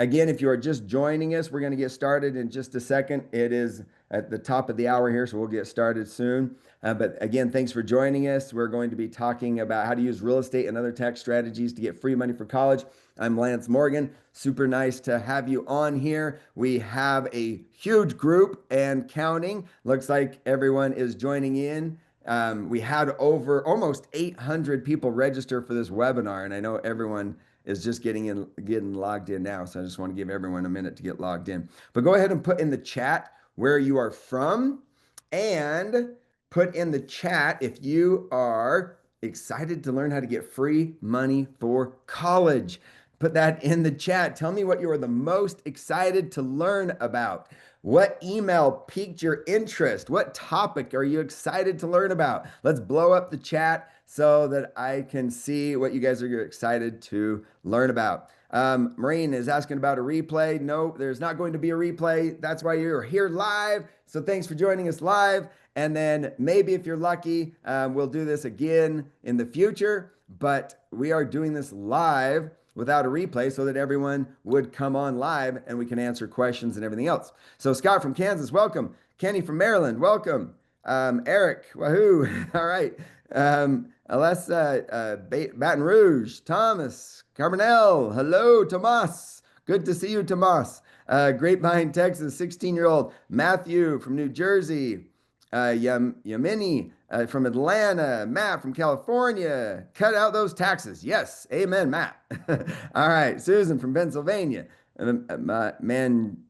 Again, if you are just joining us, we're going to get started in just a second. It is at the top of the hour here, so we'll get started soon. But again, thanks for joining us. We're going to be talking about how to use real estate and other tax strategies to get free money for college. I'm Lance Morgan. Super nice to have you on here. We have a huge group and counting. Looks like everyone is joining in. We had over almost 800 people register for this webinar, and I know everyone is just getting logged in now. So I just want to give everyone a minute to get logged in. But go ahead and put in the chat where you are from, and put in the chat if you are excited to learn how to get free money for college. Put that in the chat. Tell me what you are the most excited to learn about. What email piqued your interest? What topic are you excited to learn about? Let's blow up the chat so that I can see what you guys are excited to learn about. Maureen is asking about a replay. No, there's not going to be a replay. That's why you're here live. So thanks for joining us live. And then maybe if you're lucky, we'll do this again in the future. But we are doing this live without a replay so that everyone would come on live and we can answer questions and everything else. So Scott from Kansas, welcome. Kenny from Maryland, welcome. Eric, wahoo. All right. Alessa, Baton Rouge, Thomas, Carbonell, hello, Tomas. Good to see you, Tomas. Grapevine, Texas, 16-year-old. Matthew from New Jersey. Yamini from Atlanta. Matt from California. Cut out those taxes. Yes, amen, Matt. All right, Susan from Pennsylvania.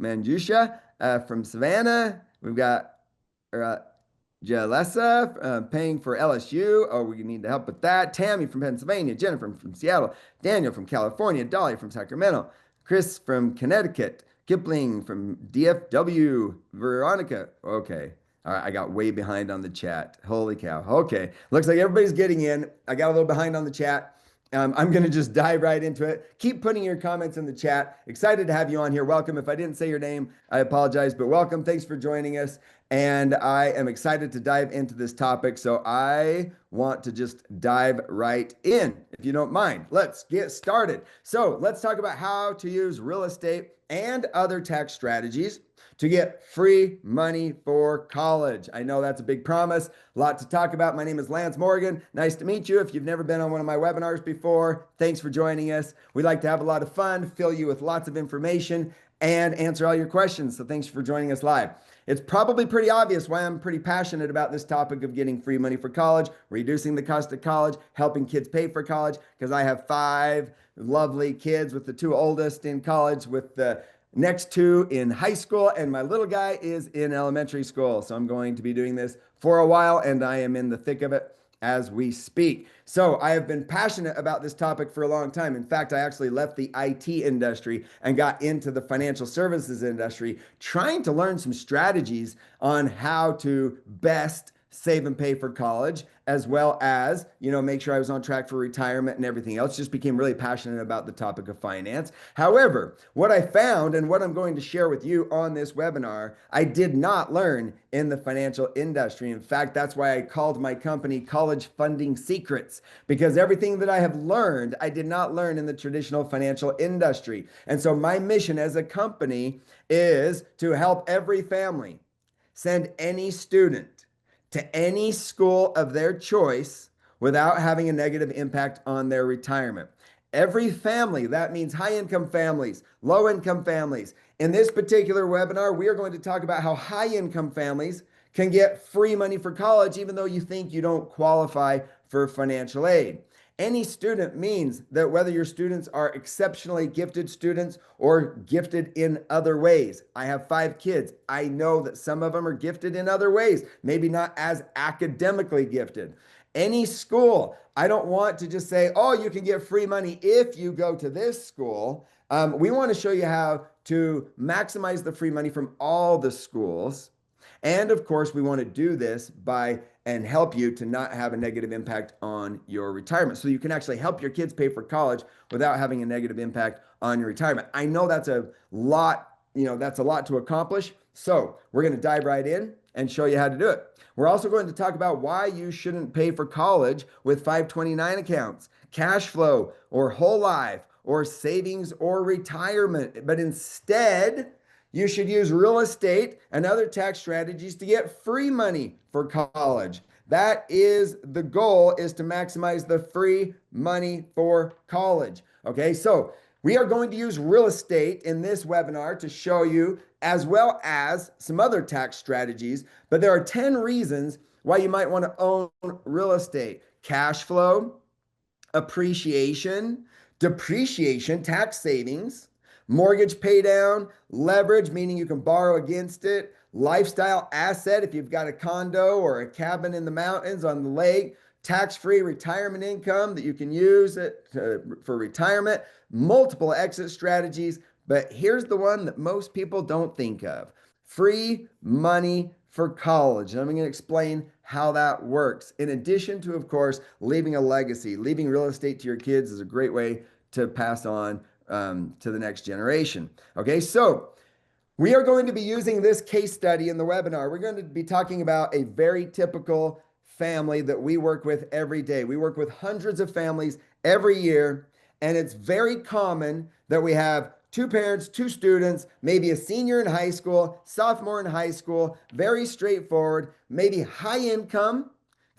Manjusha from Savannah. We've got Jalessa paying for LSU. Oh, we need to help with that. Tammy from Pennsylvania. Jennifer from Seattle. Daniel from California. Dolly from Sacramento. Chris from Connecticut. Kipling from DFW. Veronica. Okay. All right, I got way behind on the chat. Holy cow. Okay, looks like everybody's getting in. I got a little behind on the chat. I'm going to just dive right into it. Keep putting your comments in the chat. Excited to have you on here. Welcome. If I didn't say your name, I apologize, but welcome. Thanks for joining us. And I am excited to dive into this topic. So I want to just dive right in, if you don't mind. Let's get started. So let's talk about how to use real estate and other tax strategies to get free money for college. I know that's a big promise, a lot to talk about. My name is Lance Morgan. Nice to meet you. If you've never been on one of my webinars before, thanks for joining us. We like to have a lot of fun, fill you with lots of information, and answer all your questions. So thanks for joining us live. It's probably pretty obvious why I'm pretty passionate about this topic of getting free money for college, reducing the cost of college, helping kids pay for college, because I have 5 lovely kids, with the 2 oldest in college, with the next 2 in high school, and my little guy is in elementary school. So I'm going to be doing this for a while, and I am in the thick of it as we speak. So I have been passionate about this topic for a long time. In fact, I actually left the IT industry and got into the financial services industry, trying to learn some strategies on how to best save and pay for college, as well as, make sure I was on track for retirement and everything else. Just became really passionate about the topic of finance. However, what I found and what I'm going to share with you on this webinar, I did not learn in the financial industry. In fact, that's why I called my company College Funding Secrets, because everything that I have learned, I did not learn in the traditional financial industry. And so my mission as a company is to help every family send any student to any school of their choice without having a negative impact on their retirement. Every family, that means high-income families, low-income families. In this particular webinar, we are going to talk about how high-income families can get free money for college, even though you think you don't qualify for financial aid. Any student means that whether your students are exceptionally gifted students or gifted in other ways. I have 5 kids. I know that some of them are gifted in other ways, maybe not as academically gifted. Any school, I don't want to just say, oh, you can get free money if you go to this school. We want to show you how to maximize the free money from all the schools. And of course, we want to do this and help you to not have a negative impact on your retirement. So you can actually help your kids pay for college without having a negative impact on your retirement. I know that's a lot, that's a lot to accomplish. So we're going to dive right in and show you how to do it. We're also going to talk about why you shouldn't pay for college with 529 accounts, cash flow, or whole life, or savings or retirement. But instead, you should use real estate and other tax strategies to get free money for college. That is the goal, is to maximize the free money for college. Okay, so we are going to use real estate in this webinar to show you, as well as some other tax strategies. But there are 10 reasons why you might want to own real estate: cash flow, appreciation, depreciation, tax savings, mortgage pay down, leverage, meaning you can borrow against it, lifestyle asset, if you've got a condo or a cabin in the mountains on the lake, tax-free retirement income that you can use for retirement, multiple exit strategies. But here's the one that most people don't think of: free money for college. And I'm going to explain how that works. In addition to, of course, leaving a legacy. Leaving real estate to your kids is a great way to pass on to the next generation. Okay, so we are going to be using this case study in the webinar. We're going to be talking about a very typical family that we work with every day. We work with hundreds of families every year, and it's very common that we have two parents, two students, maybe a senior in high school, sophomore in high school, very straightforward, maybe high income.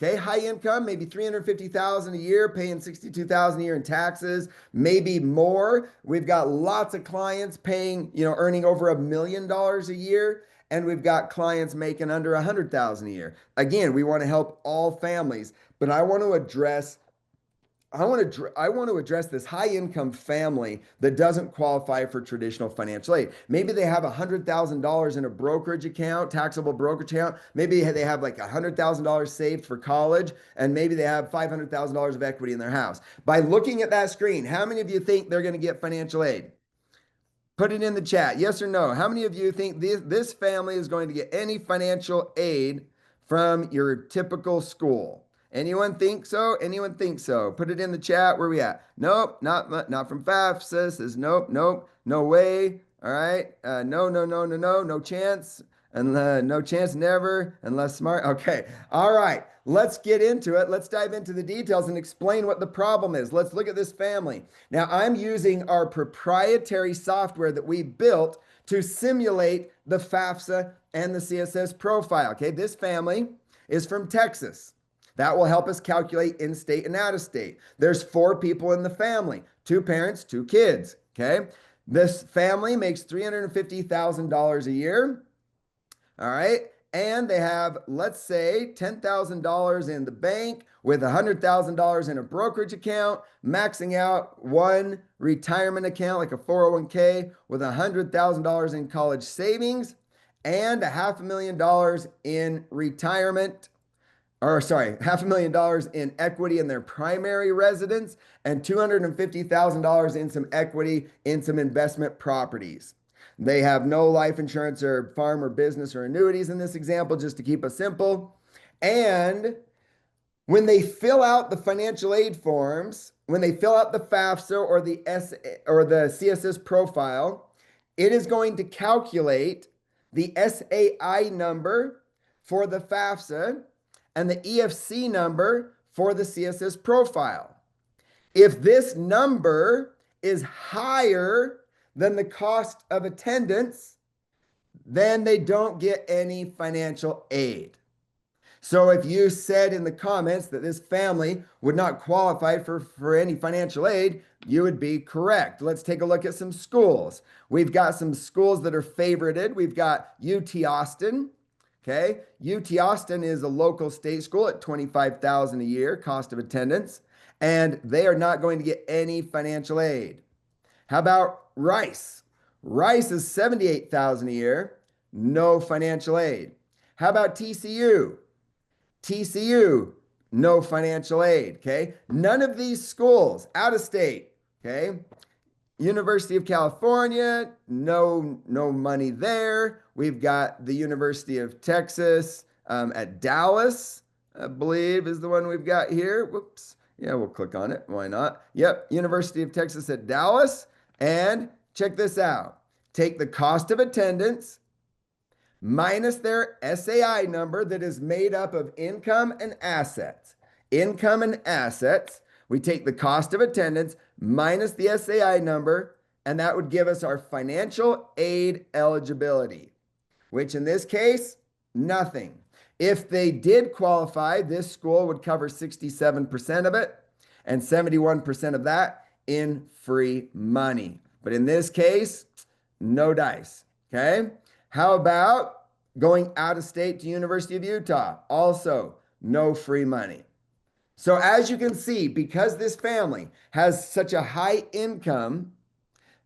Okay, high income, maybe $350,000 a year, paying $62,000 a year in taxes, maybe more. We've got lots of clients paying, earning over $1 million a year, and we've got clients making under $100,000 a year. Again, we want to help all families, but I want to address this high income family that doesn't qualify for traditional financial aid. Maybe they have $100,000 in a brokerage account, taxable brokerage account. Maybe they have like $100,000 saved for college, and maybe they have $500,000 of equity in their house. By looking at that screen, how many of you think they're going to get financial aid? Put it in the chat, yes or no. How many of you think this family is going to get any financial aid from your typical school? Anyone think so? Anyone think so? Put it in the chat. Where we at? Nope, not from FAFSA. Says nope, no way. All right. No chance. And no chance, never, unless smart. Okay. All right. Let's get into it. Let's dive into the details and explain what the problem is. Let's look at this family. Now, I'm using our proprietary software that we built to simulate the FAFSA and the CSS profile. Okay. This family is from Texas. That will help us calculate in-state and out-of-state. There's 4 people in the family, 2 parents, 2 kids, okay? This family makes $350,000 a year, all right? And they have, let's say, $10,000 in the bank with $100,000 in a brokerage account, maxing out one retirement account like a 401k with $100,000 in college savings and $500,000 in retirement. $500,000 in equity in their primary residence and $250,000 in some equity in some investment properties. They have no life insurance or farm or business or annuities in this example, just to keep it simple. And when they fill out the financial aid forms, when they fill out the FAFSA or the CSS profile, it is going to calculate the SAI number for the FAFSA and the EFC number for the CSS profile. If this number is higher than the cost of attendance, then they don't get any financial aid. So if you said in the comments that this family would not qualify for any financial aid, you would be correct. Let's take a look at some schools. We've got some schools that are favorited. We've got UT Austin. Okay, UT Austin is a local state school at $25,000 a year cost of attendance, and they are not going to get any financial aid. How about Rice? Rice is $78,000 a year, no financial aid. How about TCU? TCU, no financial aid. Okay, none of these schools out of state. Okay. University of California, no money there. We've got the University of Texas at Dallas, I believe is the one we've got here. Whoops. Yeah, we'll click on it. Why not? Yep, University of Texas at Dallas. And check this out. Take the cost of attendance minus their SAI number that is made up of income and assets. Income and assets. We take the cost of attendance minus the SAI number, and that would give us our financial aid eligibility, which in this case, nothing. If they did qualify, this school would cover 67% of it and 71% of that in free money. But in this case, no dice. Okay. How about going out of state to University of Utah? Also, no free money. So as you can see, because this family has such a high income,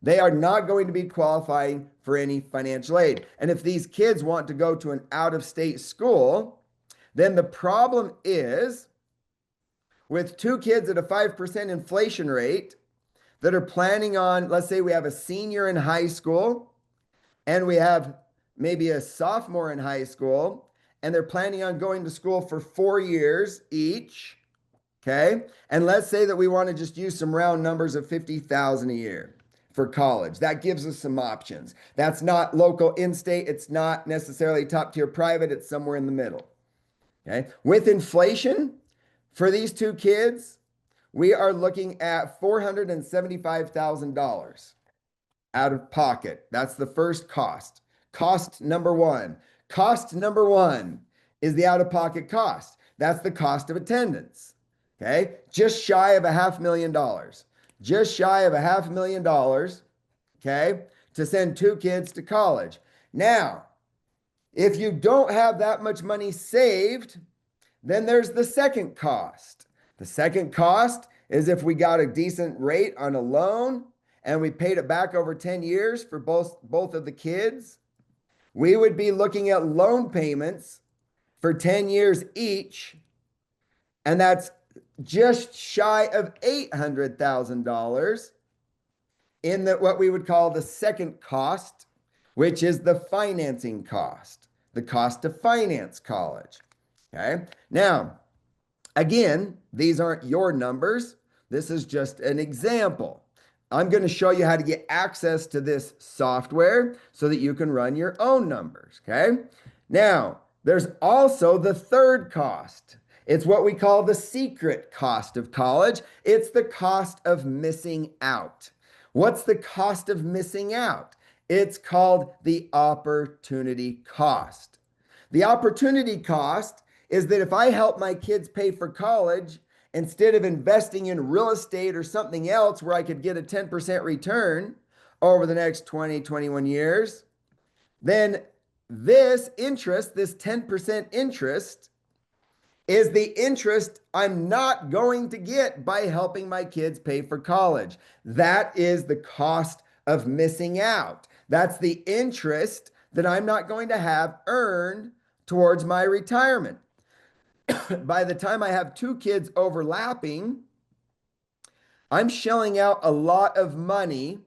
they are not going to be qualifying for any financial aid. And if these kids want to go to an out-of-state school, then the problem is with two kids at a 5% inflation rate that are planning on, let's say we have a senior in high school and we have maybe a sophomore in high school, and they're planning on going to school for 4 years each. Okay. And let's say that we want to just use some round numbers of 50,000 a year for college. That gives us some options. That's not local in-state. It's not necessarily top tier private. It's somewhere in the middle. Okay. With inflation for these two kids, we are looking at $475,000 out of pocket. That's the first cost. Cost number one. Cost number one is the out-of-pocket cost. That's the cost of attendance. Okay, just shy of $500,000. Just shy of $500,000, okay, to send two kids to college. Now, if you don't have that much money saved, then there's the second cost. The second cost is if we got a decent rate on a loan and we paid it back over 10 years for both of the kids, we would be looking at loan payments for 10 years each, and that's just shy of $800,000 in what we would call the second cost, which is the financing cost, the cost to finance college. Okay. Now, again, these aren't your numbers. This is just an example. I'm going to show you how to get access to this software so that you can run your own numbers. Okay. Now, there's also the third cost. It's what we call the secret cost of college. It's the cost of missing out. What's the cost of missing out? It's called the opportunity cost. The opportunity cost is that if I help my kids pay for college, instead of investing in real estate or something else where I could get a 10% return over the next 20, 21 years, then this interest, this 10% interest, is the interest I'm not going to get by helping my kids pay for college. That is the cost of missing out. That's the interest that I'm not going to have earned towards my retirement. By the time I have two kids overlapping, I'm shelling out a lot of money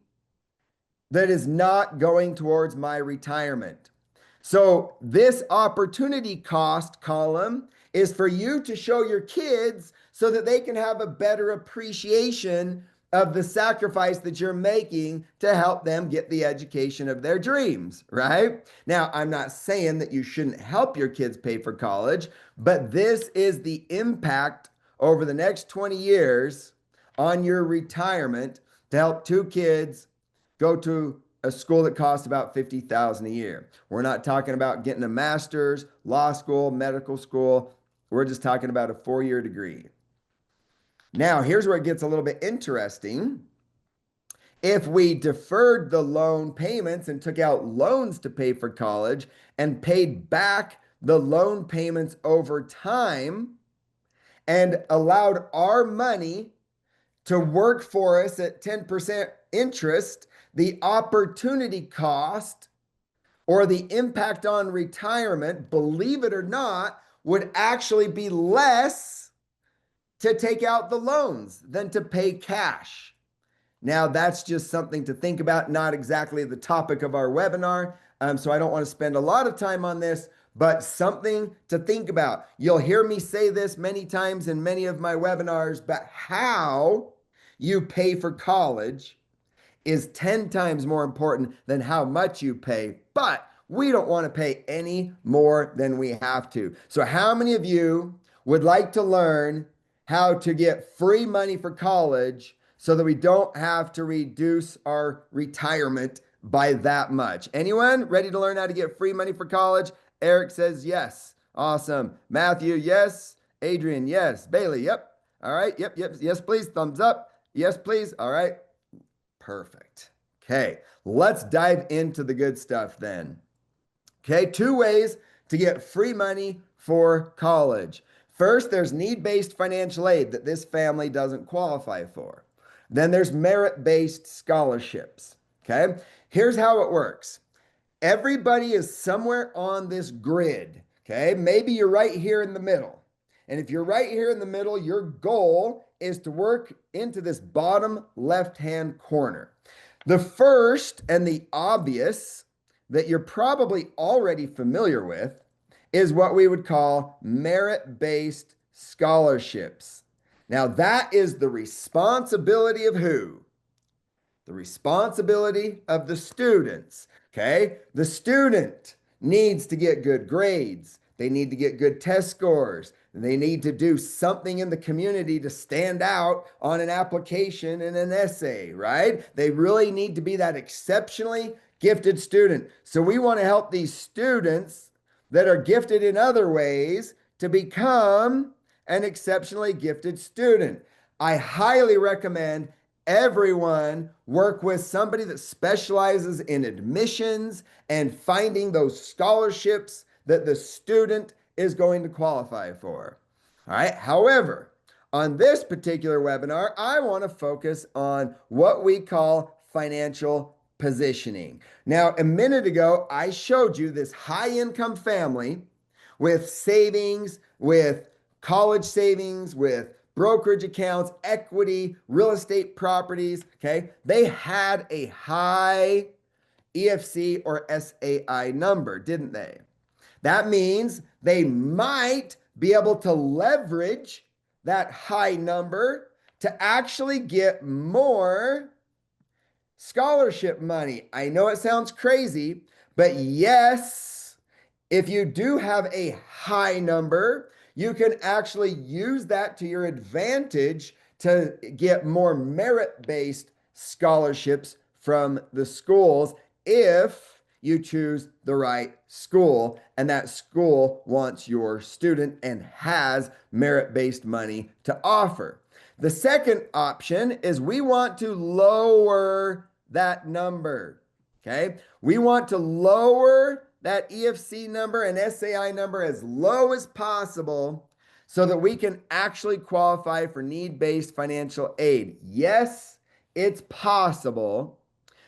that is not going towards my retirement. So this opportunity cost column is for you to show your kids so that they can have a better appreciation of the sacrifice that you're making to help them get the education of their dreams, right? Now, I'm not saying that you shouldn't help your kids pay for college, but this is the impact over the next 20 years on your retirement to help two kids go to a school that costs about $50,000 a year. We're not talking about getting a master's, law school, medical school. We're just talking about a 4-year degree. Now, here's where it gets a little bit interesting. If we deferred the loan payments and took out loans to pay for college and paid back the loan payments over time and allowed our money to work for us at 10% interest, the opportunity cost or the impact on retirement, believe it or not, would actually be less to take out the loans than to pay cash. Now, that's just something to think about, not exactly the topic of our webinar. So I don't want to spend a lot of time on this, but something to think about. You'll hear me say this many times in many of my webinars, but how you pay for college is 10 times more important than how much you pay, but we don't want to pay any more than we have to. So how many of you would like to learn how to get free money for college so that we don't have to reduce our retirement by that much. Anyone ready to learn how to get free money for college? Eric says yes. Awesome. Matthew, yes. Adrian, yes. Bailey, yep. All right. Yep. Yes, please. Thumbs up. Yes, please. All right. Perfect. Okay. Let's dive into the good stuff then. Okay. 2 ways to get free money for college. First, there's need-based financial aid that this family doesn't qualify for. Then there's merit-based scholarships. Okay. Here's how it works. Everybody is somewhere on this grid. Okay. Maybe you're right here in the middle. And if you're right here in the middle, your goal is to work into this bottom left-hand corner. The first and the obvious that you're probably already familiar with is what we would call merit-based scholarships. Now, that is the responsibility of who? The responsibility of the students. Okay? The student needs to get good grades. They need to get good test scores. They need to do something in the community to stand out on an application and an essay, right? They really need to be that exceptionally gifted student. So we want to help these students that are gifted in other ways to become an exceptionally gifted student. I highly recommend everyone work with somebody that specializes in admissions and finding those scholarships that the student is going to qualify for. All right. However, on this particular webinar, I want to focus on what we call financial positioning. Now, a minute ago, I showed you this high income family with savings, with college savings, with brokerage accounts, equity, real estate properties. Okay. They had a high EFC or SAI number, didn't they? That means they might be able to leverage that high number to actually get more scholarship money. I know it sounds crazy, but yes, if you do have a high number, you can actually use that to your advantage to get more merit-based scholarships from the schools if you choose the right school and that school wants your student and has merit-based money to offer. The second option is we want to lower that number. Okay. We want to lower that EFC number and SAI number as low as possible so that we can actually qualify for need-based financial aid. Yes, it's possible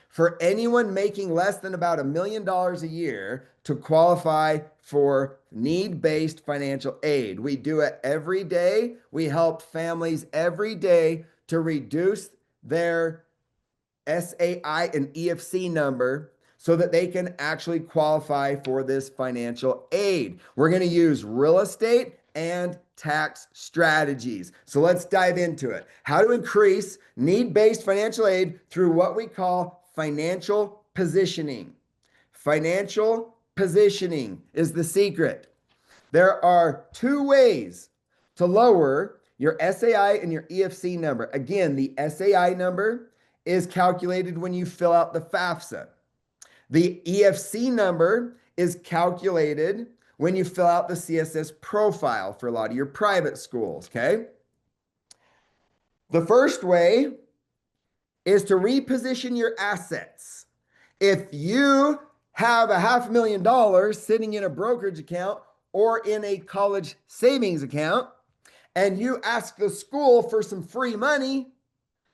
for anyone making less than about $1 million a year to qualify for need-based financial aid. We do it every day. We help families every day to reduce their SAI and EFC number so that they can actually qualify for this financial aid. We're going to use real estate and tax strategies. So let's dive into it. How to increase need-based financial aid through what we call financial positioning. Financial positioning is the secret. There are 2 ways to lower your SAI and your EFC number. Again, the SAI number is calculated when you fill out the FAFSA. The EFC number is calculated when you fill out the CSS profile for a lot of your private schools, okay? The first way is to reposition your assets. If you have $500,000 sitting in a brokerage account or in a college savings account, and you ask the school for some free money,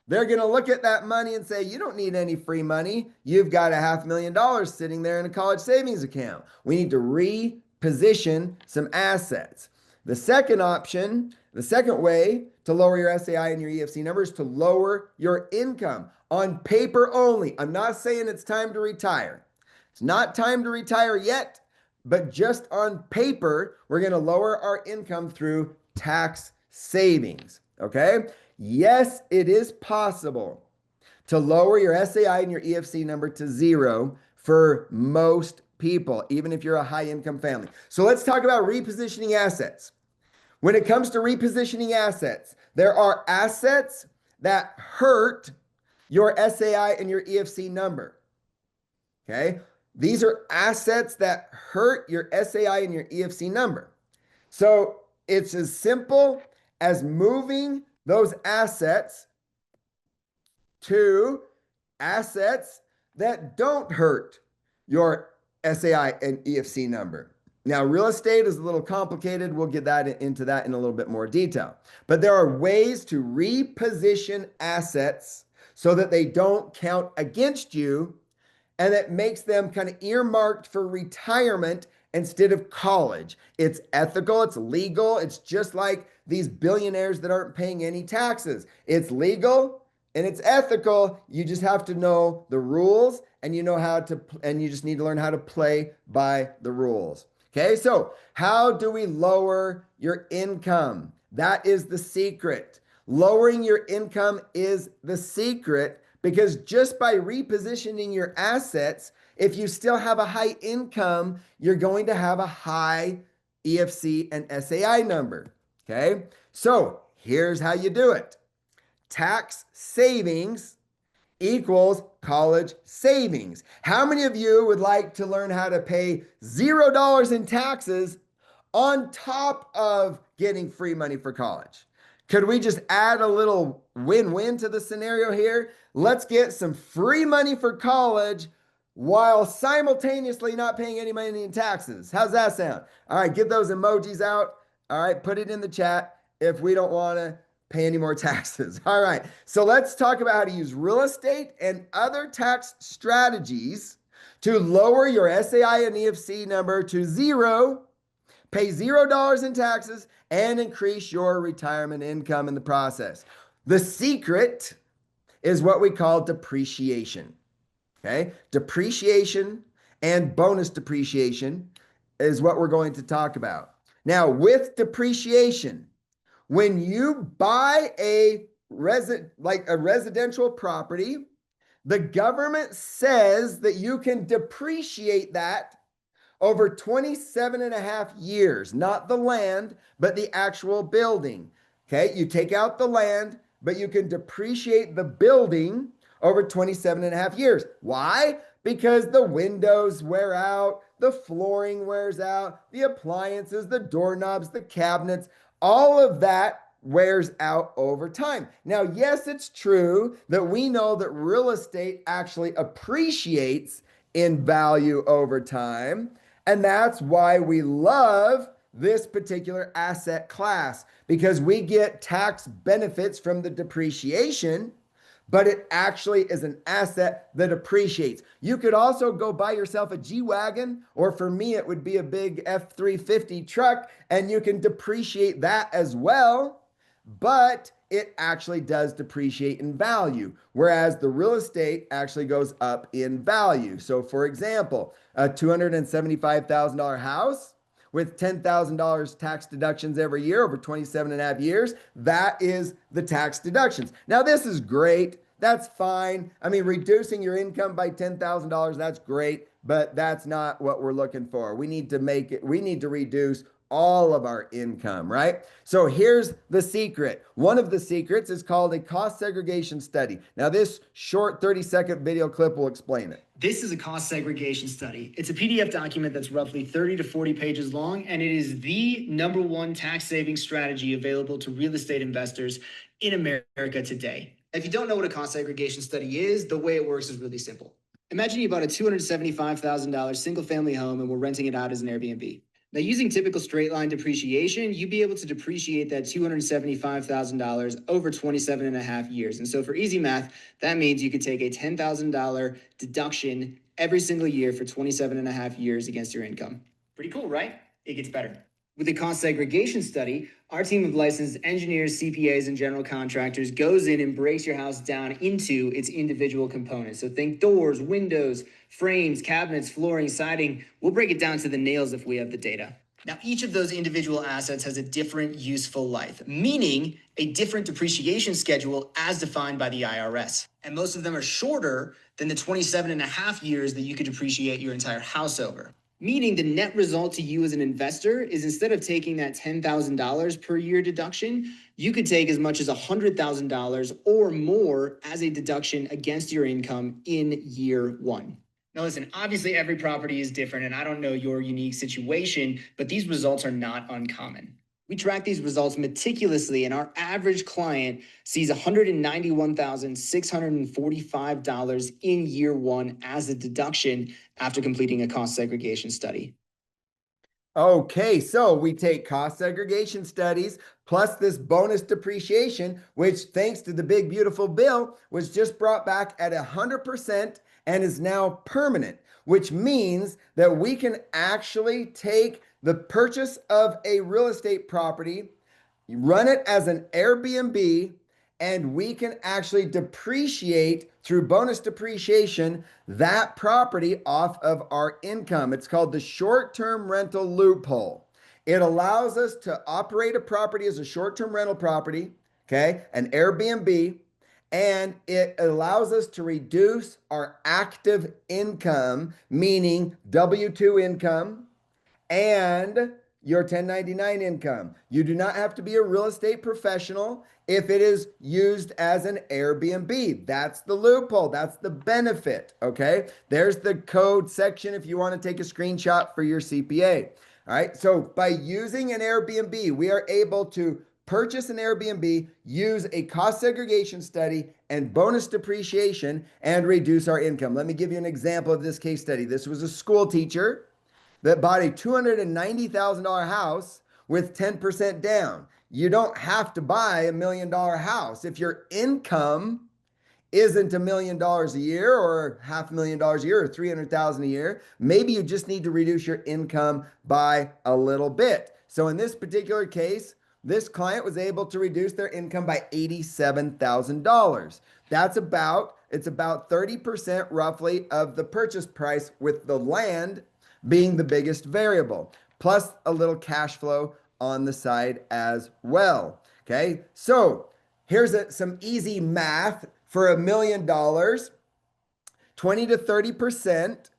they're going to look at that money and say, you don't need any free money. You've got $500,000 sitting there in a college savings account. We need to reposition some assets. The second option, the second way to lower your SAI and your EFC numbers, to lower your income on paper only. I'm not saying it's time to retire. It's not time to retire yet, but just on paper, we're going to lower our income through tax savings. Okay? Yes, it is possible to lower your SAI and your EFC number to 0 for most people, even if you're a high income family. So let's talk about repositioning assets. When it comes to repositioning assets, There are assets that hurt your SAI and your EFC number. Okay. These are assets that hurt your SAI and your EFC number. So it's as simple as moving those assets to assets that don't hurt your SAI and EFC number. Now, real estate is a little complicated. We'll get into that in a little bit more detail. But there are ways to reposition assets so that they don't count against you, and it makes them kind of earmarked for retirement instead of college. It's ethical, it's legal. It's just like these billionaires that aren't paying any taxes. It's legal and it's ethical. You just have to know the rules, and you just need to learn how to play by the rules. Okay, so how do we lower your income? That is the secret. Lowering your income is the secret, because just by repositioning your assets, if you still have a high income, you're going to have a high EFC and SAI number. Okay, so here's how you do it. Tax savings equals college savings. How many of you would like to learn how to pay $0 in taxes on top of getting free money for college? Could we just add a little win-win to the scenario here? Let's get some free money for college while simultaneously not paying any money in taxes. How's that sound? All right, get those emojis out. All right, put it in the chat if we don't want to pay any more taxes. All right, so let's talk about how to use real estate and other tax strategies to lower your SAI and EFC number to zero, pay $0 in taxes, and increase your retirement income in the process. The secret is what we call depreciation. Okay, depreciation and bonus depreciation is what we're going to talk about. Now, with depreciation, when you buy a residential property, the government says that you can depreciate that over 27 and a half years, not the land, but the actual building. Okay, you take out the land, but you can depreciate the building over 27 and a half years. Why? Because the windows wear out, the flooring wears out, the appliances, the doorknobs, the cabinets, all of that wears out over time. Now, yes, it's true that we know that real estate actually appreciates in value over time. And that's why we love this particular asset class, because we get tax benefits from the depreciation, but it actually is an asset that appreciates. You could also go buy yourself a G-Wagon, or for me, it would be a big F-350 truck, and you can depreciate that as well, but it actually does depreciate in value, whereas the real estate actually goes up in value. So for example, a $275,000 house with $10,000 tax deductions every year over 27 and a half years, that is the tax deductions. Now, this is great. That's fine. I mean, reducing your income by $10,000, that's great, but that's not what we're looking for. We need to reduce all of our income, right? So here's the secret. One of the secrets is called a cost segregation study. Now, this short 30-second video clip will explain it. This is a cost segregation study. It's a PDF document that's roughly 30 to 40 pages long, and it is the #1 tax saving strategy available to real estate investors in America today. If you don't know what a cost segregation study is, the way it works is really simple. Imagine you bought a $275,000 single-family home and we're renting it out as an Airbnb. Now, using typical straight line depreciation, you'd be able to depreciate that $275,000 over 27 and a half years. And so for easy math, that means you could take a $10,000 deduction every single year for 27 and a half years against your income. Pretty cool, right? It gets better. With the cost segregation study, our team of licensed engineers, CPAs, and general contractors goes in and breaks your house down into its individual components. So think doors, windows, frames, cabinets, flooring, siding. We'll break it down to the nails if we have the data. Now, each of those individual assets has a different useful life, meaning a different depreciation schedule as defined by the IRS. And most of them are shorter than the 27 and a half years that you could depreciate your entire house over. Meaning the net result to you as an investor is instead of taking that $10,000 per year deduction, you could take as much as $100,000 or more as a deduction against your income in year one. Now, listen, obviously every property is different, and I don't know your unique situation, but these results are not uncommon. We track these results meticulously, and our average client sees $191,645 in year one as a deduction after completing a cost segregation study. Okay, so we take cost segregation studies plus this bonus depreciation, which thanks to the big beautiful bill was just brought back at 100% and is now permanent, which means that we can actually take the purchase of a real estate property, run it as an Airbnb, and we can actually depreciate through bonus depreciation that property off of our income. It's called the short-term rental loophole. It allows us to operate a property as a short-term rental property, okay, an Airbnb, and it allows us to reduce our active income, meaning W-2 income, and your 1099 income. You do not have to be a real estate professional if it is used as an Airbnb. That's the loophole. That's the benefit. Okay. There's the code section if you want to take a screenshot for your CPA. All right. So by using an Airbnb, we are able to purchase an Airbnb, use a cost segregation study and bonus depreciation and reduce our income. Let me give you an example of this case study. This was a school teacher that bought a $290,000 house with 10% down. You don't have to buy $1 million house. If your income isn't $1 million a year or $500,000 a year or $300,000 a year, maybe you just need to reduce your income by a little bit. So in this particular case, this client was able to reduce their income by $87,000. It's about 30% roughly of the purchase price, with the land being the biggest variable, plus a little cash flow on the side as well. Okay, so here's some easy math for $1 million, 20 to 30%,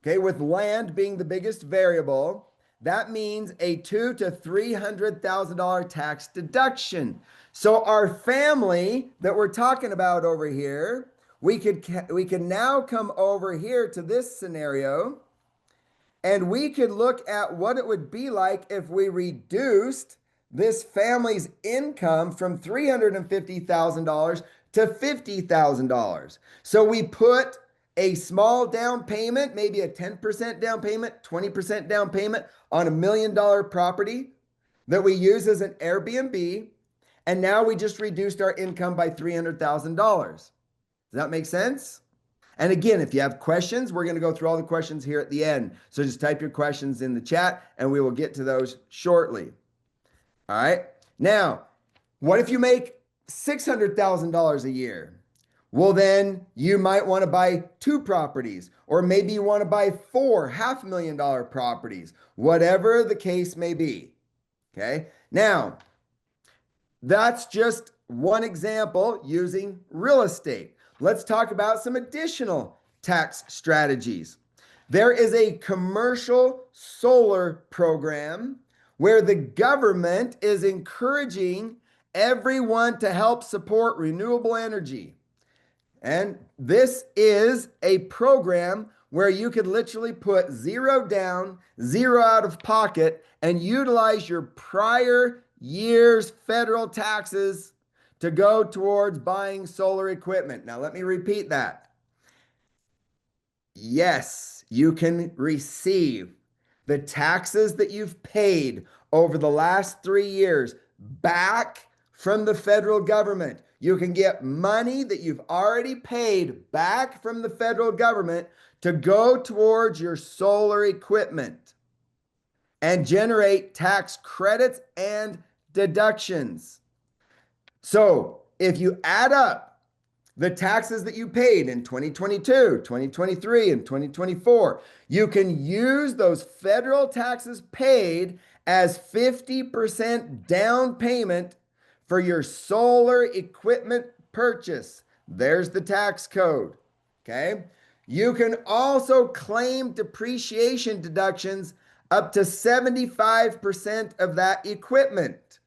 okay, with land being the biggest variable. That means a $200,000 to $300,000 tax deduction. So our family that we're talking about over here, we can now come over here to this scenario, and we could look at what it would be like if we reduced this family's income from $350,000 to $50,000. So we put a small down payment, maybe a 10% down payment, 20% down payment on $1 million property that we use as an Airbnb. And now we just reduced our income by $300,000. Does that make sense? And again, if you have questions, we're going to go through all the questions here at the end. So just type your questions in the chat and we will get to those shortly. All right. Now, what if you make $600,000 a year? Well, then you might want to buy 2 properties, or maybe you want to buy 4 $500,000 properties, whatever the case may be. Okay. Now, that's just one example using real estate. Let's talk about some additional tax strategies. There is a commercial solar program where the government is encouraging everyone to help support renewable energy. And this is a program where you could literally put 0 down, 0 out of pocket, and utilize your prior year's federal taxes to go towards buying solar equipment. Now, let me repeat that. Yes, you can receive the taxes that you've paid over the last 3 years back from the federal government. You can get money that you've already paid back from the federal government to go towards your solar equipment and generate tax credits and deductions. So if you add up the taxes that you paid in 2022, 2023, and 2024, you can use those federal taxes paid as 50% down payment for your solar equipment purchase. There's the tax code. Okay. You can also claim depreciation deductions up to 75% of that equipment.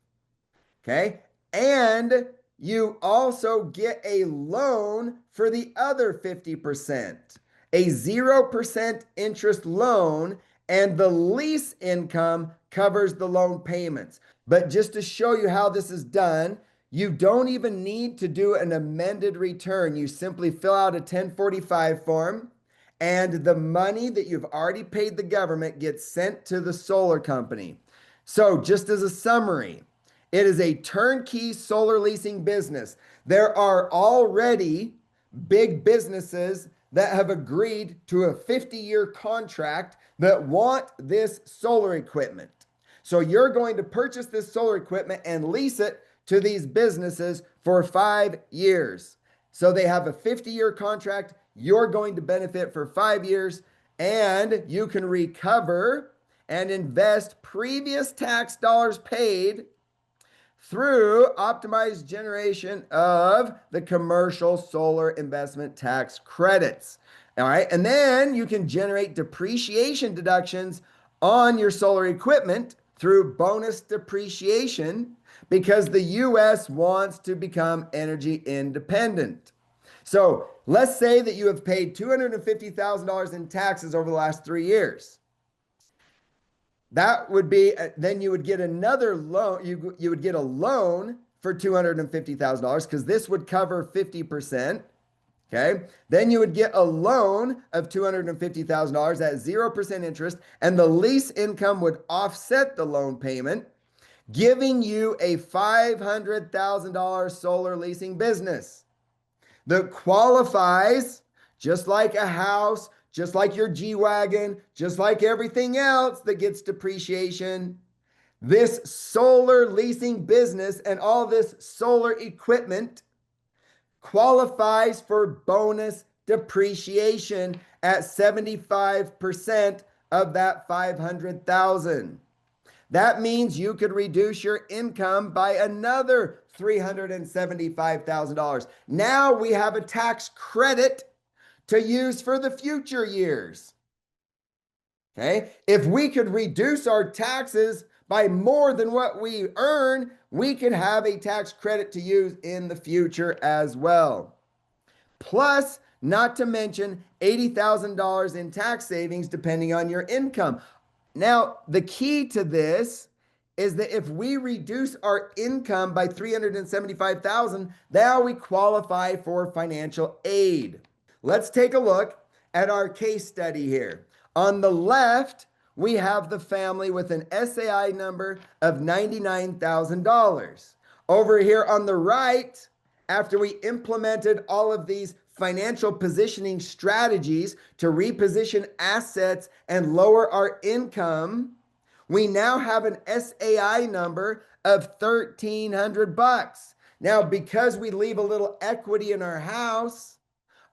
Okay. And you also get a loan for the other 50%, a 0% interest loan, and the lease income covers the loan payments. But just to show you how this is done, you don't even need to do an amended return. You simply fill out a 1045 form, and the money that you've already paid the government gets sent to the solar company. So, just as a summary, it is a turnkey solar leasing business. There are already big businesses that have agreed to a 50-year contract that want this solar equipment. So you're going to purchase this solar equipment and lease it to these businesses for 5 years. So they have a 50-year contract. You're going to benefit for 5 years, and you can recover and invest previous tax dollars paid through optimized generation of the commercial solar investment tax credits. All right. And then you can generate depreciation deductions on your solar equipment through bonus depreciation because the US wants to become energy independent. So let's say that you have paid $250,000 in taxes over the last 3 years. That would be, then you would get another loan. You would get a loan for $250,000 because this would cover 50%. Okay. Then you would get a loan of $250,000 at 0% interest, and the lease income would offset the loan payment, giving you a $500,000 solar leasing business that qualifies just like a house, just like your G-Wagon, just like everything else that gets depreciation. This solar leasing business and all this solar equipment qualifies for bonus depreciation at 75% of that 500,000. That means you could reduce your income by another $375,000. Now we have a tax credit to use for the future years. Okay. If we could reduce our taxes by more than what we earn, we could have a tax credit to use in the future as well. Plus, not to mention $80,000 in tax savings depending on your income. Now, the key to this is that if we reduce our income by $375,000, now we qualify for financial aid. Let's take a look at our case study here. On the left, we have the family with an SAI number of $99,000. Over here on the right, after we implemented all of these financial positioning strategies to reposition assets and lower our income, we now have an SAI number of $1,300. Now, because we leave a little equity in our house,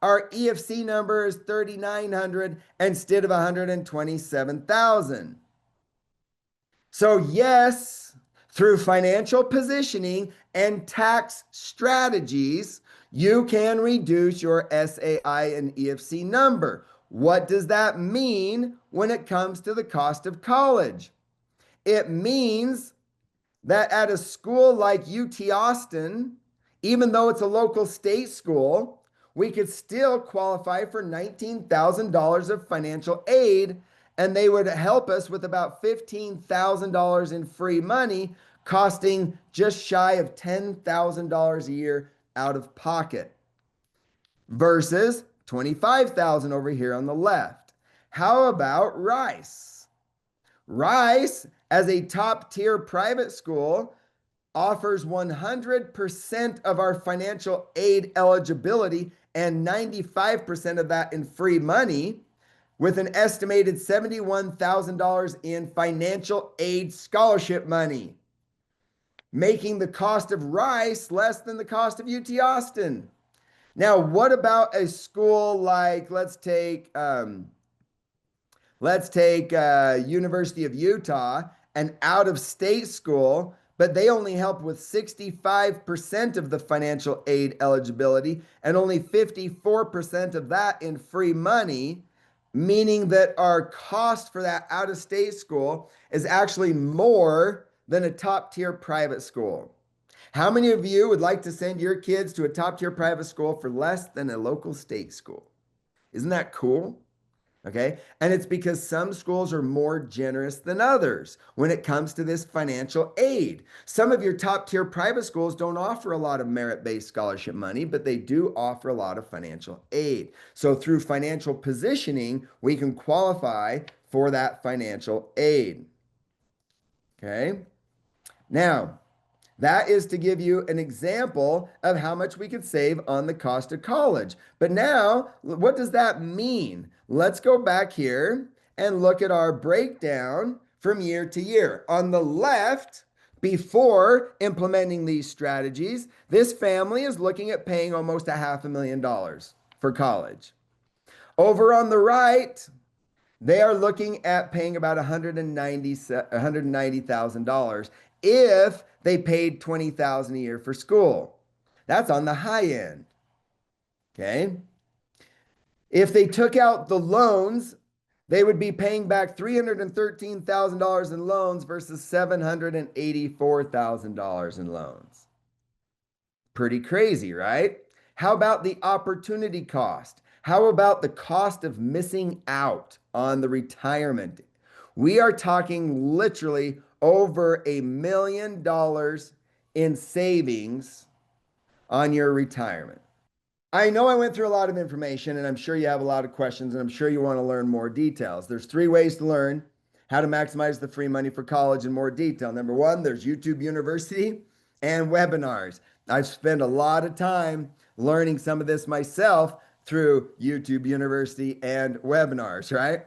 our EFC number is $3,900 instead of $127,000. So yes, through financial positioning and tax strategies, you can reduce your SAI and EFC number. What does that mean when it comes to the cost of college? It means that at a school like UT Austin, even though it's a local state school, we could still qualify for $19,000 of financial aid, and they would help us with about $15,000 in free money, costing just shy of $10,000 a year out of pocket versus $25,000 over here on the left. How about Rice? Rice, as a top-tier private school, offers 100% of our financial aid eligibility and 95% of that in free money, with an estimated $71,000 in financial aid scholarship money, making the cost of Rice less than the cost of UT Austin. Now, what about a school like, let's take University of Utah, an out-of-state school, but they only help with 65% of the financial aid eligibility and only 54% of that in free money, meaning that our cost for that out of state school is actually more than a top tier private school. How many of you would like to send your kids to a top tier private school for less than a local state school? Isn't that cool? Okay. And it's because some schools are more generous than others when it comes to this financial aid. Some of your top tier private schools don't offer a lot of merit-based scholarship money, but they do offer a lot of financial aid. So through financial positioning, we can qualify for that financial aid. Okay. Now, that is to give you an example of how much we could save on the cost of college. But now, what does that mean? Let's go back here and look at our breakdown from year to year. On the left, before implementing these strategies, this family is looking at paying almost $500,000 for college. Over on the right, they are looking at paying about $190,000 if they paid $20,000 a year for school. That's on the high end. Okay. If they took out the loans, they would be paying back $313,000 in loans versus $784,000 in loans. Pretty crazy, right? How about the opportunity cost? How about the cost of missing out on the retirement? We are talking literally over $1 million in savings on your retirement. I know I went through a lot of information, and I'm sure you have a lot of questions, and I'm sure you want to learn more details. There's 3 ways to learn how to maximize the free money for college in more detail. Number 1, there's YouTube University and webinars. I've spent a lot of time learning some of this myself through YouTube University and webinars, right?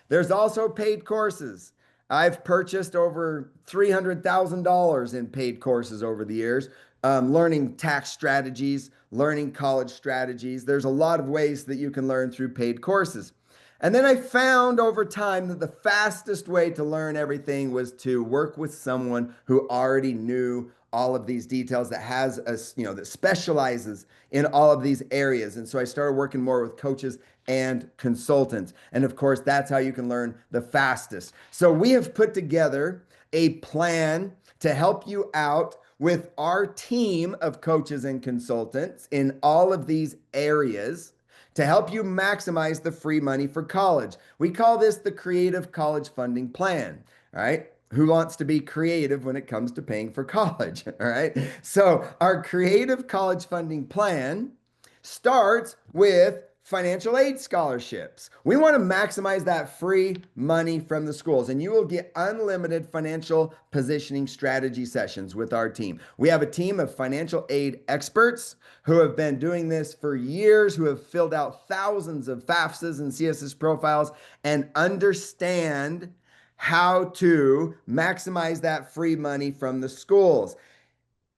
There's also paid courses. I've purchased over $300,000 in paid courses over the years, learning tax strategies, learning college strategies. There's a lot of ways that you can learn through paid courses. And then I found over time that the fastest way to learn everything was to work with someone who already knew all of these details, that has a, that specializes in all of these areas. And so I started working more with coaches and consultants. And of course, that's how you can learn the fastest. So we have put together a plan to help you out with our team of coaches and consultants in all of these areas to help you maximize the free money for college. We call this the Creative College Funding Plan, all right? Who wants to be creative when it comes to paying for college, all right? So our Creative College Funding Plan starts with financial aid scholarships. We want to maximize that free money from the schools, and you will get unlimited financial positioning strategy sessions with our team. We have a team of financial aid experts who have been doing this for years, who have filled out thousands of FAFSAs and CSS profiles and understand how to maximize that free money from the schools.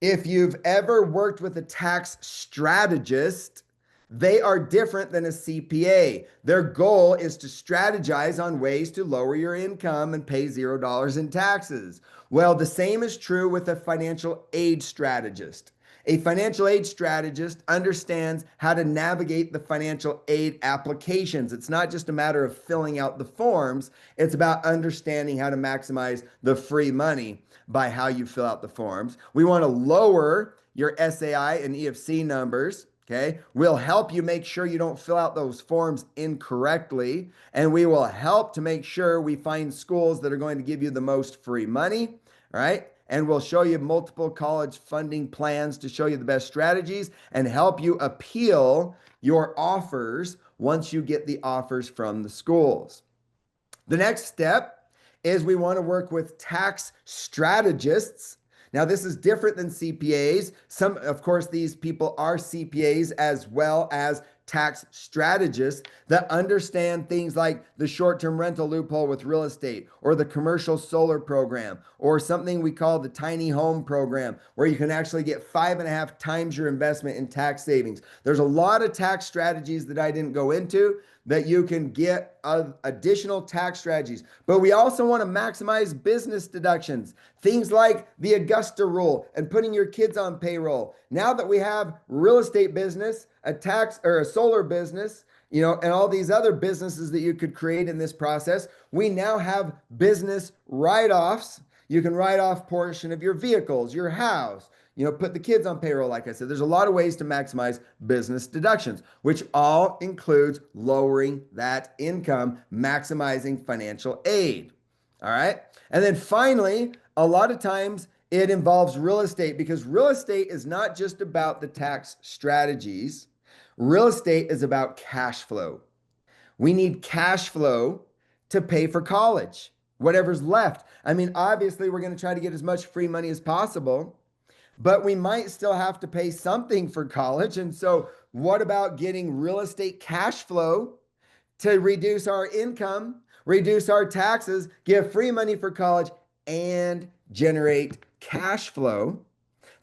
If you've ever worked with a tax strategist, they are different than a CPA. Their goal is to strategize on ways to lower your income and pay $0 in taxes. Well, the same is true with a financial aid strategist. A financial aid strategist understands how to navigate the financial aid applications. It's not just a matter of filling out the forms. It's about understanding how to maximize the free money by how you fill out the forms. We want to lower your SAI and EFC numbers. Okay, we'll help you make sure you don't fill out those forms incorrectly, and we will help to make sure we find schools that are going to give you the most free money, right? And we'll show you multiple college funding plans to show you the best strategies and help you appeal your offers once you get the offers from the schools. The next step is we want to work with tax strategists. Now, this is different than CPAs. Of course, these people are CPAs as well as tax strategists that understand things like the short-term rental loophole with real estate, or the commercial solar program, or something we call the tiny home program, where you can actually get 5.5 times your investment in tax savings. There's a lot of tax strategies that I didn't go into that you can get additional tax strategies. But we also want to maximize business deductions, things like the Augusta rule and putting your kids on payroll. Now that we have real estate business, a tax or a solar business, and all these other businesses that you could create in this process, we now have business write-offs. You can write off portion of your vehicles, your house, put the kids on payroll. Like I said, there's a lot of ways to maximize business deductions, which all includes lowering that income, maximizing financial aid. All right. And then finally, a lot of times it involves real estate, because real estate is not just about the tax strategies. Real estate is about cash flow. We need cash flow to pay for college, whatever's left. I mean, obviously, we're going to try to get as much free money as possible, but we might still have to pay something for college. And so, what about getting real estate cash flow to reduce our income, reduce our taxes, give free money for college, and generate cash flow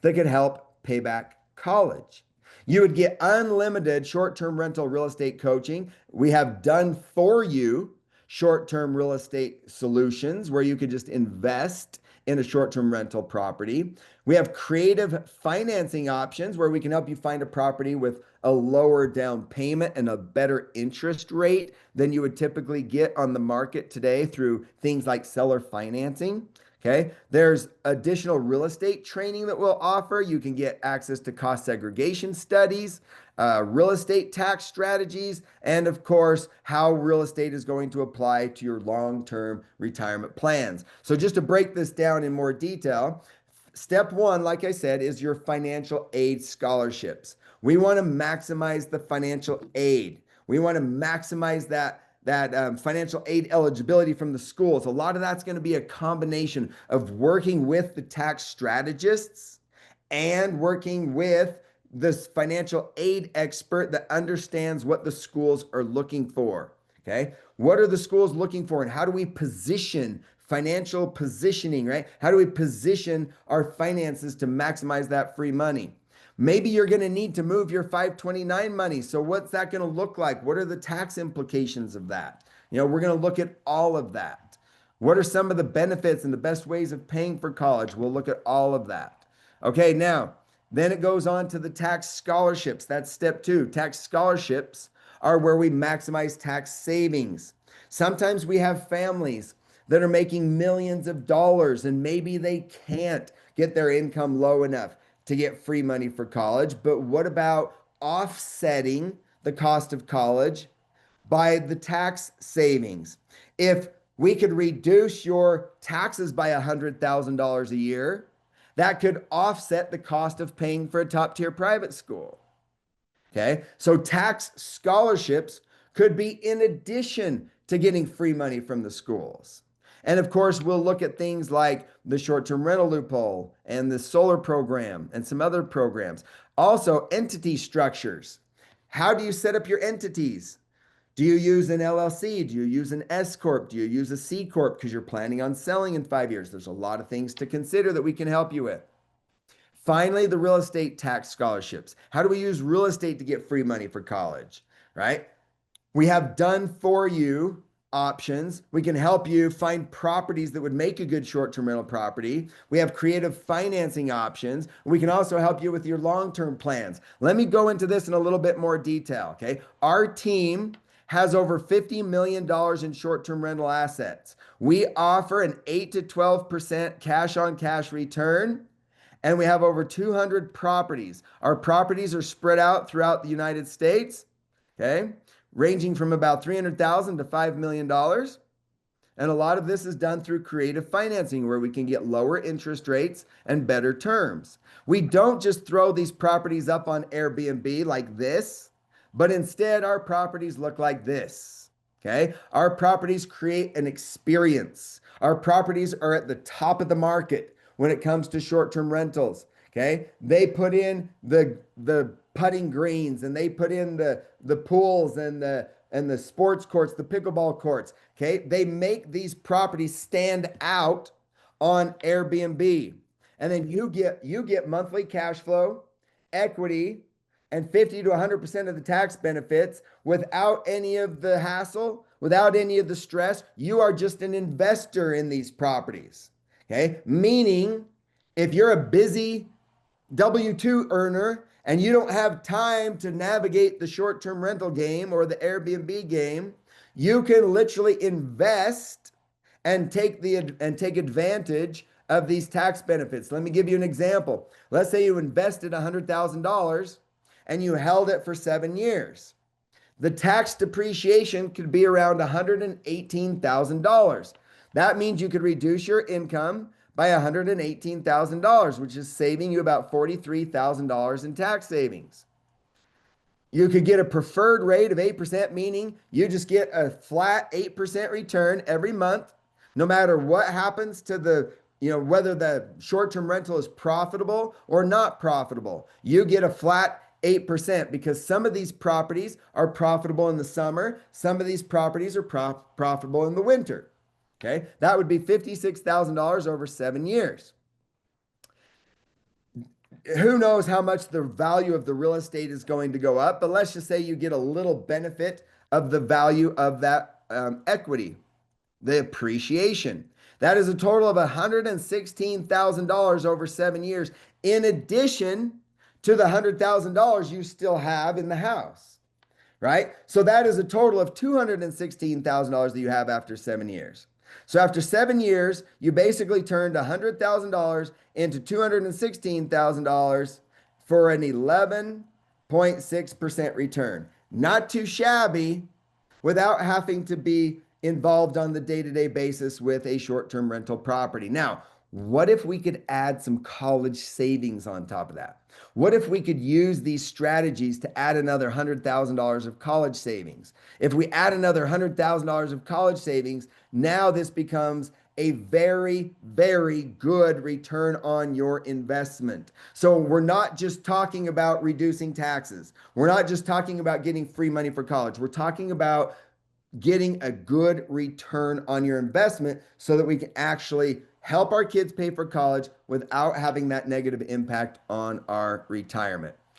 that could help pay back college? You would get unlimited short-term rental real estate coaching. We have done for you short-term real estate solutions where you could just invest in a short-term rental property. We have creative financing options where we can help you find a property with a lower down payment and a better interest rate than you would typically get on the market today through things like seller financing. Okay, there's additional real estate training that we'll offer. You can get access to cost segregation studies, real estate tax strategies, and of course, how real estate is going to apply to your long-term retirement plans. So just to break this down in more detail, step one, like I said, is your financial aid scholarships. We want to maximize the financial aid. We want to maximize that financial aid eligibility from the schools. A lot of that's going to be a combination of working with the tax strategists and working with this financial aid expert that understands what the schools are looking for. Okay. What are the schools looking for, and how do we position financial positioning, right? How do we position our finances to maximize that free money? Maybe you're going to need to move your 529 money. So what's that going to look like? What are the tax implications of that? We're going to look at all of that. What are some of the benefits and the best ways of paying for college? We'll look at all of that. Okay, now, then it goes on to the tax scholarships. That's step two. Tax scholarships are where we maximize tax savings. Sometimes we have families that are making millions of dollars and maybe they can't get their income low enough to get free money for college. But what about offsetting the cost of college by the tax savings? If we could reduce your taxes by $100,000 a year, that could offset the cost of paying for a top-tier private school. Okay, so tax scholarships could be in addition to getting free money from the schools. And of course, we'll look at things like the short-term rental loophole and the solar program and some other programs. Also, entity structures. How do you set up your entities? Do you use an LLC? Do you use an S Corp? Do you use a C Corp because you're planning on selling in 5 years? There's a lot of things to consider that we can help you with. Finally, the real estate tax scholarships. How do we use real estate to get free money for college, right? We have done for you options. We can help you find properties that would make a good short-term rental property. We have creative financing options. We can also help you with your long-term plans. Let me go into this in a little bit more detail, okay? Our team has over $50 million in short-term rental assets. We offer an 8 to 12% cash-on-cash return, and we have over 200 properties. Our properties are spread out throughout the United States, okay? Ranging from about $300,000 to $5 million. And a lot of this is done through creative financing where we can get lower interest rates and better terms. We don't just throw these properties up on Airbnb like this, but instead our properties look like this, okay? Our properties create an experience. Our properties are at the top of the market when it comes to short-term rentals, okay? They put in the putting greens, and they put in the pools and the sports courts, the pickleball courts. Okay, they make these properties stand out on Airbnb, and then you get monthly cash flow, equity, and 50 to 100% of the tax benefits without any of the hassle, without any of the stress. You are just an investor in these properties. Okay. Meaning, if you're a busy W-2 earner and you don't have time to navigate the short-term rental game or the Airbnb game, you can literally invest and take advantage of these tax benefits. Let me give you an example. Let's say you invested $100,000 and you held it for 7 years. The tax depreciation could be around $118,000. That means you could reduce your income by $118,000, which is saving you about $43,000 in tax savings. You could get a preferred rate of 8%, meaning you just get a flat 8% return every month, no matter what happens to the, whether the short-term rental is profitable or not profitable. You get a flat 8% because some of these properties are profitable in the summer. Some of these properties are profitable in the winter. Okay. That would be $56,000 over 7 years. Who knows how much the value of the real estate is going to go up, but let's just say you get a little benefit of the value of that equity, the appreciation. That is a total of $116,000 over 7 years, in addition to the $100,000 you still have in the house, right? So that is a total of $216,000 that you have after 7 years. So after 7 years, you basically turned $100,000 into $216,000 for an 11.6% return. Not too shabby without having to be involved on the day-to-day basis with a short-term rental property. Now, what if we could add some college savings on top of that? What if we could use these strategies to add another $100,000 of college savings? If we add another $100,000 of college savings, now this becomes a very, very good return on your investment. So we're not just talking about reducing taxes. We're not just talking about getting free money for college. We're talking about getting a good return on your investment so that we can actually help our kids pay for college without having that negative impact on our retirement.